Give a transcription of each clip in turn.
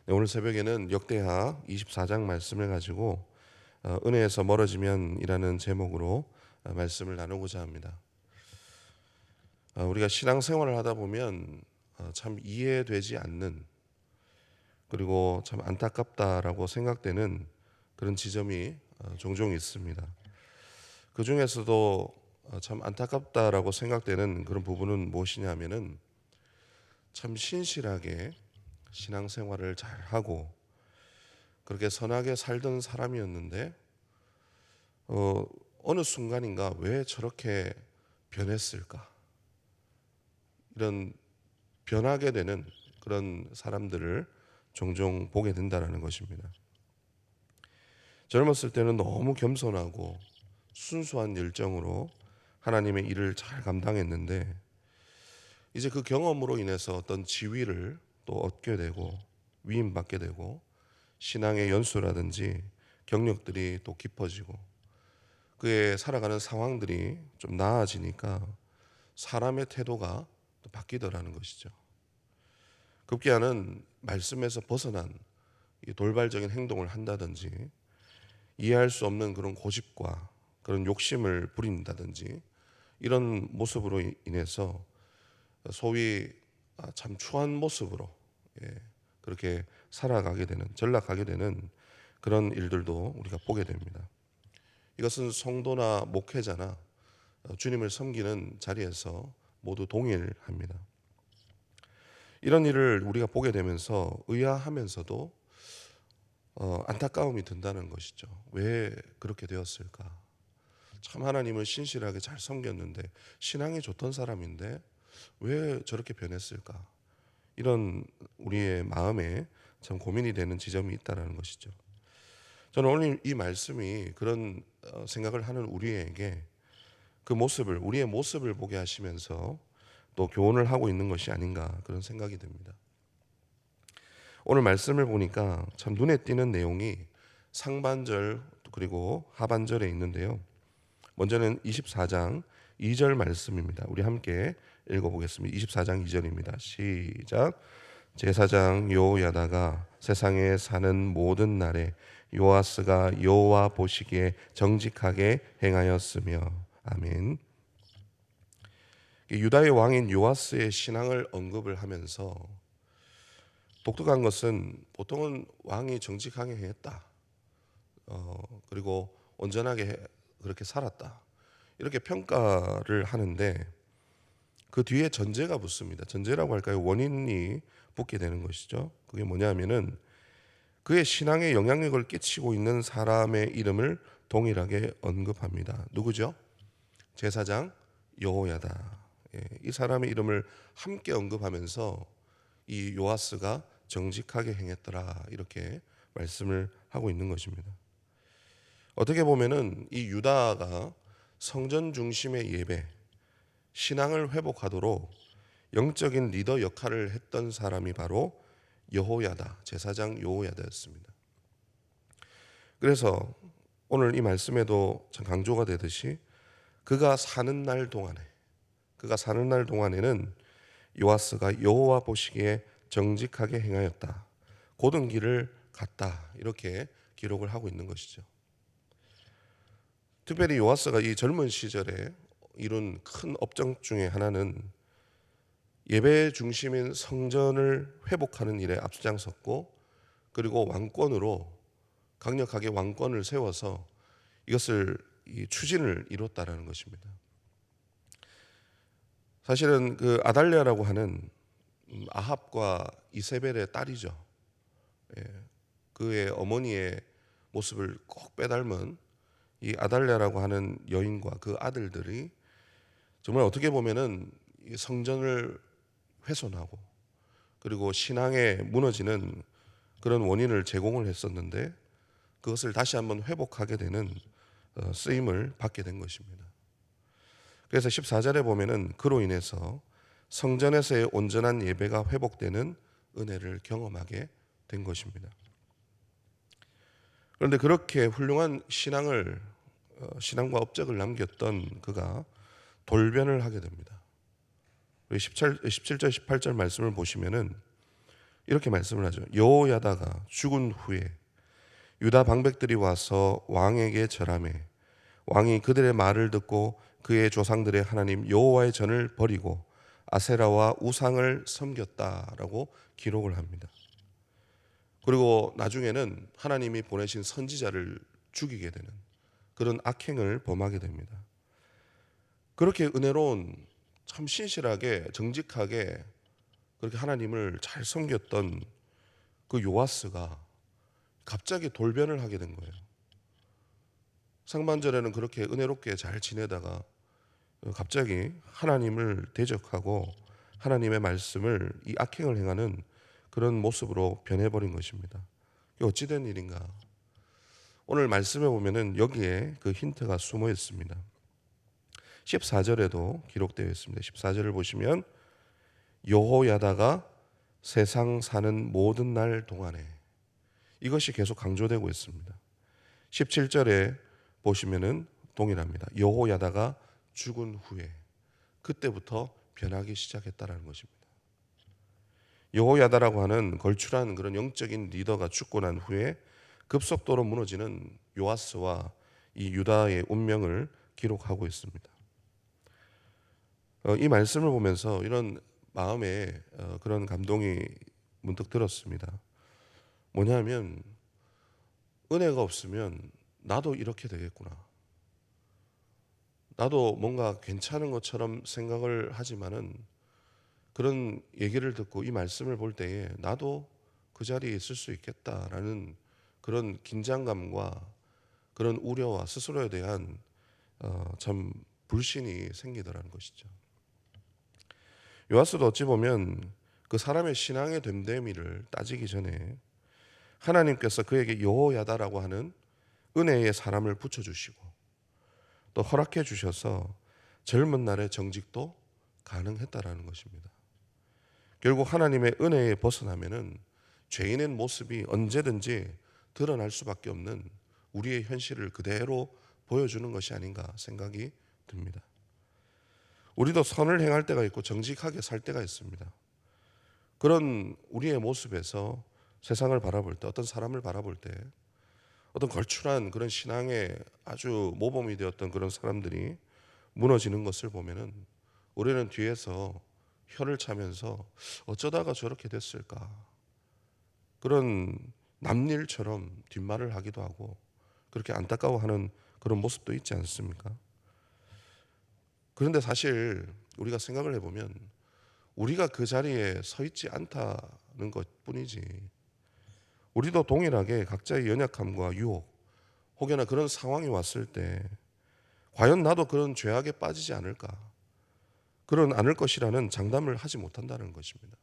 네, 오늘 새벽에는 역대하 24장 말씀을 가지고 은혜에서 멀어지면이라는 제목으로 말씀을 나누고자 합니다. 우리가 신앙생활을 하다 보면 참 이해되지 않는, 그리고 참 안타깝다라고 생각되는 그런 지점이 종종 있습니다. 그 중에서도 참 안타깝다라고 생각되는 그런 부분은 무엇이냐면은 참 신실하게 신앙생활을 잘 하고 그렇게 선하게 살던 사람이었는데 어느 순간인가 왜 저렇게 변했을까? 이런 변하게 되는 그런 사람들을 종종 보게 된다는 것입니다. 젊었을 때는 너무 겸손하고 순수한 열정으로 하나님의 일을 잘 감당했는데 이제 그 경험으로 인해서 어떤 지위를 또 얻게 되고 위임받게 되고 신앙의 연수라든지 경력들이 또 깊어지고 그의 살아가는 상황들이 좀 나아지니까 사람의 태도가 또 바뀌더라는 것이죠. 급기야는 말씀에서 벗어난 돌발적인 행동을 한다든지 이해할 수 없는 그런 고집과 그런 욕심을 부린다든지 이런 모습으로 인해서 소위 참 추한 모습으로 그렇게 살아가게 되는, 전락하게 되는 그런 일들도 우리가 보게 됩니다. 이것은 성도나 목회자나 주님을 섬기는 자리에서 모두 동일합니다. 이런 일을 우리가 보게 되면서 의아하면서도 안타까움이 든다는 것이죠. 왜 그렇게 되었을까? 참 하나님을 신실하게 잘 섬겼는데, 신앙이 좋던 사람인데 왜 저렇게 변했을까? 이런 우리의 마음에 참 고민이 되는 지점이 있다는 것이죠. 저는 오늘 이 말씀이 그런 생각을 하는 우리에게 그 모습을, 우리의 모습을 보게 하시면서 또 교훈을 하고 있는 것이 아닌가, 그런 생각이 듭니다. 오늘 말씀을 보니까 참 눈에 띄는 내용이 상반절 그리고 하반절에 있는데요. 먼저는 24장 2절 말씀입니다. 우리 함께 읽어보겠습니다. 24장 2절입니다. 시작. 제사장 여호야다가 세상에 사는 모든 날에 요아스가 여호와 보시기에 정직하게 행하였으며. 아멘. 유다의 왕인 요아스의 신앙을 언급을 하면서 독특한 것은 보통은 왕이 정직하게 행했다. 그리고 온전하게 그렇게 살았다. 이렇게 평가를 하는데 그 뒤에 전제가 붙습니다. 전제라고 할까요? 원인이 붙게 되는 것이죠. 그게 뭐냐면은 그의 신앙에 영향력을 끼치고 있는 사람의 이름을 동일하게 언급합니다. 누구죠? 제사장 여호야다. 이 사람의 이름을 함께 언급하면서 이 요아스가 정직하게 행했더라, 이렇게 말씀을 하고 있는 것입니다. 어떻게 보면은 이 유다가 성전 중심의 예배, 신앙을 회복하도록 영적인 리더 역할을 했던 사람이 바로 여호야다, 제사장 여호야다였습니다. 그래서 오늘 이 말씀에도 참 강조가 되듯이 그가 사는 날 동안에는 요아스가 여호와 보시기에 정직하게 행하였다, 고든 길을 갔다, 이렇게 기록을 하고 있는 것이죠. 특별히 요아스가 이 젊은 시절에 이룬 큰 업적 중에 하나는 예배 중심인 성전을 회복하는 일에 앞장섰고, 그리고 왕권으로 강력하게 왕권을 세워서 이것을 추진을 이뤘다라는 것입니다. 사실은 그 아달랴라고 하는 아합과 이세벨의 딸이죠. 그의 어머니의 모습을 꼭 빼닮은 이 아달랴라고 하는 여인과 그 아들들이 정말 어떻게 보면은 성전을 훼손하고 그리고 신앙에 무너지는 그런 원인을 제공을 했었는데 그것을 다시 한번 회복하게 되는 쓰임을 받게 된 것입니다. 그래서 14절에 보면은 그로 인해서 성전에서의 온전한 예배가 회복되는 은혜를 경험하게 된 것입니다. 그런데 그렇게 훌륭한 신앙과 업적을 남겼던 그가 돌변을 하게 됩니다. 17절 18절 말씀을 보시면은 이렇게 말씀을 하죠. 여호야다가 죽은 후에 유다 방백들이 와서 왕에게 절하매 왕이 그들의 말을 듣고 그의 조상들의 하나님 여호와의 전을 버리고 아세라와 우상을 섬겼다라고 기록을 합니다. 그리고 나중에는 하나님이 보내신 선지자를 죽이게 되는 그런 악행을 범하게 됩니다. 그렇게 은혜로운 참 신실하게 정직하게 그렇게 하나님을 잘 섬겼던 그 요아스가 갑자기 돌변을 하게 된 거예요. 상반절에는 그렇게 은혜롭게 잘 지내다가 갑자기 하나님을 대적하고 하나님의 말씀을 이 악행을 행하는 그런 모습으로 변해버린 것입니다. 이게 어찌된 일인가? 오늘 말씀에 보면은 여기에 그 힌트가 숨어 있습니다. 14절에도 기록되어 있습니다. 14절을 보시면 여호야다가 세상 사는 모든 날 동안에, 이것이 계속 강조되고 있습니다. 17절에 보시면은 동일합니다. 여호야다가 죽은 후에, 그때부터 변하기 시작했다라는 것입니다. 여호야다라고 하는 걸출한 그런 영적인 리더가 죽고 난 후에 급속도로 무너지는 요아스와 이 유다의 운명을 기록하고 있습니다. 이 말씀을 보면서 이런 마음에 그런 감동이 문득 들었습니다. 뭐냐면 은혜가 없으면 나도 이렇게 되겠구나. 나도 뭔가 괜찮은 것처럼 생각을 하지만은 그런 얘기를 듣고 이 말씀을 볼 때에 나도 그 자리에 있을 수 있겠다라는 그런 긴장감과 그런 우려와 스스로에 대한 참 불신이 생기더라는 것이죠. 요아스도 어찌 보면 그 사람의 신앙의 됨됨이를 따지기 전에 하나님께서 그에게 여호야다라고 하는 은혜의 사람을 붙여주시고 또 허락해 주셔서 젊은 날의 정직도 가능했다라는 것입니다. 결국 하나님의 은혜에 벗어나면은 죄인의 모습이 언제든지 드러날 수밖에 없는 우리의 현실을 그대로 보여주는 것이 아닌가 생각이 듭니다. 우리도 선을 행할 때가 있고 정직하게 살 때가 있습니다. 그런 우리의 모습에서 세상을 바라볼 때, 어떤 사람을 바라볼 때, 어떤 걸출한 그런 신앙에 아주 모범이 되었던 그런 사람들이 무너지는 것을 보면은 우리는 뒤에서 혀를 차면서 어쩌다가 저렇게 됐을까, 그런 남일처럼 뒷말을 하기도 하고 그렇게 안타까워하는 그런 모습도 있지 않습니까? 그런데 사실 우리가 생각을 해보면 우리가 그 자리에 서 있지 않다는 것뿐이지, 우리도 동일하게 각자의 연약함과 유혹 혹여나 그런 상황이 왔을 때 과연 나도 그런 죄악에 빠지지 않을까, 그런 않을 것이라는 장담을 하지 못한다는 것입니다.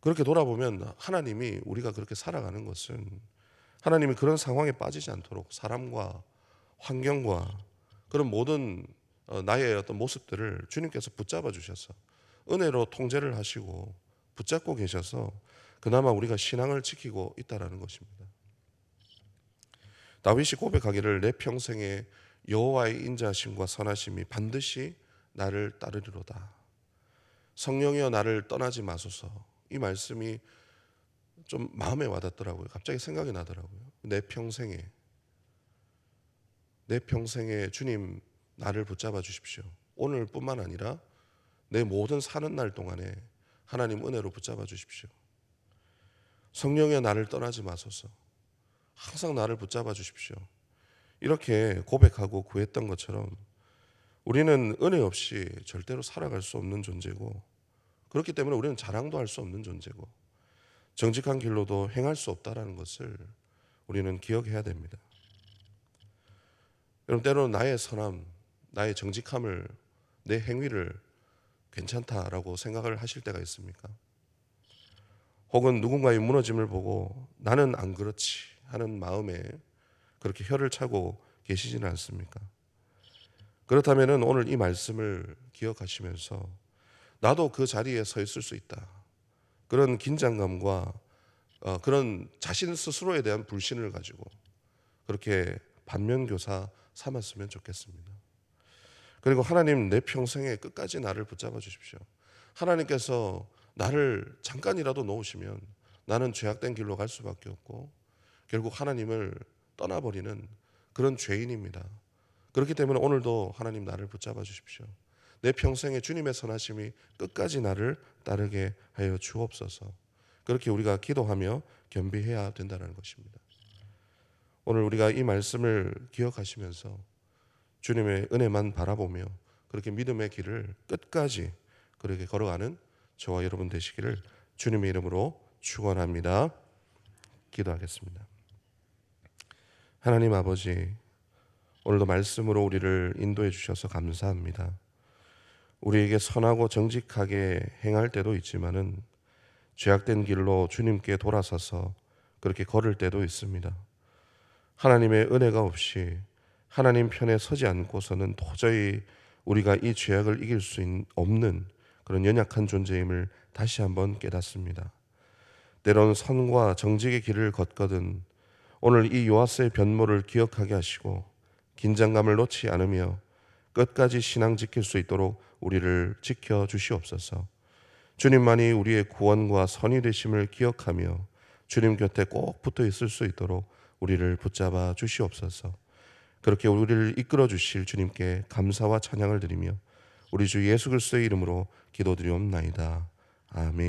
그렇게 돌아보면 하나님이 우리가 그렇게 살아가는 것은 하나님이 그런 상황에 빠지지 않도록 사람과 환경과 그런 모든 나의 어떤 모습들을 주님께서 붙잡아 주셔서 은혜로 통제를 하시고 붙잡고 계셔서 그나마 우리가 신앙을 지키고 있다라는 것입니다. 다윗이 고백하기를 내 평생에 여호와의 인자하심과 선하심이 반드시 나를 따르리로다. 성령이여 나를 떠나지 마소서. 이 말씀이 좀 마음에 와닿더라고요. 갑자기 생각이 나더라고요. 내 평생에 주님 나를 붙잡아 주십시오. 오늘뿐만 아니라 내 모든 사는 날 동안에 하나님 은혜로 붙잡아 주십시오. 성령이여 나를 떠나지 마소서. 항상 나를 붙잡아 주십시오. 이렇게 고백하고 구했던 것처럼 우리는 은혜 없이 절대로 살아갈 수 없는 존재고, 그렇기 때문에 우리는 자랑도 할 수 없는 존재고 정직한 길로도 행할 수 없다라는 것을 우리는 기억해야 됩니다. 여러분, 때로는 나의 선함, 나의 정직함을, 내 행위를 괜찮다라고 생각을 하실 때가 있습니까? 혹은 누군가의 무너짐을 보고 나는 안 그렇지 하는 마음에 그렇게 혀를 차고 계시지는 않습니까? 그렇다면 오늘 이 말씀을 기억하시면서 나도 그 자리에 서 있을 수 있다, 그런 긴장감과 그런 자신 스스로에 대한 불신을 가지고 그렇게 반면교사 삼았으면 좋겠습니다. 그리고 하나님 내 평생에 끝까지 나를 붙잡아 주십시오. 하나님께서 나를 잠깐이라도 놓으시면 나는 죄악된 길로 갈 수밖에 없고 결국 하나님을 떠나버리는 그런 죄인입니다. 그렇기 때문에 오늘도 하나님 나를 붙잡아 주십시오. 내 평생에 주님의 선하심이 끝까지 나를 따르게 하여 주옵소서. 그렇게 우리가 기도하며 겸비해야 된다는 것입니다. 오늘 우리가 이 말씀을 기억하시면서 주님의 은혜만 바라보며 그렇게 믿음의 길을 끝까지 그렇게 걸어가는 저와 여러분 되시기를 주님의 이름으로 축원합니다. 기도하겠습니다. 하나님 아버지, 오늘도 말씀으로 우리를 인도해 주셔서 감사합니다. 우리에게 선하고 정직하게 행할 때도 있지만은 죄악된 길로 주님께 돌아서서 그렇게 걸을 때도 있습니다. 하나님의 은혜가 없이 하나님 편에 서지 않고서는 도저히 우리가 이 죄악을 이길 수 없는 그런 연약한 존재임을 다시 한번 깨닫습니다. 때론 선과 정직의 길을 걷거든 오늘 이 요아스의 변모를 기억하게 하시고 긴장감을 놓지 않으며 끝까지 신앙 지킬 수 있도록 우리를 지켜 주시옵소서. 주님만이 우리의 구원과 선이 되심을 기억하며 주님 곁에 꼭 붙어 있을 수 있도록 우리를 붙잡아 주시옵소서. 그렇게 우리를 이끌어 주실 주님께 감사와 찬양을 드리며 우리 주 예수 그리스도의 이름으로 기도드리옵나이다. 아멘.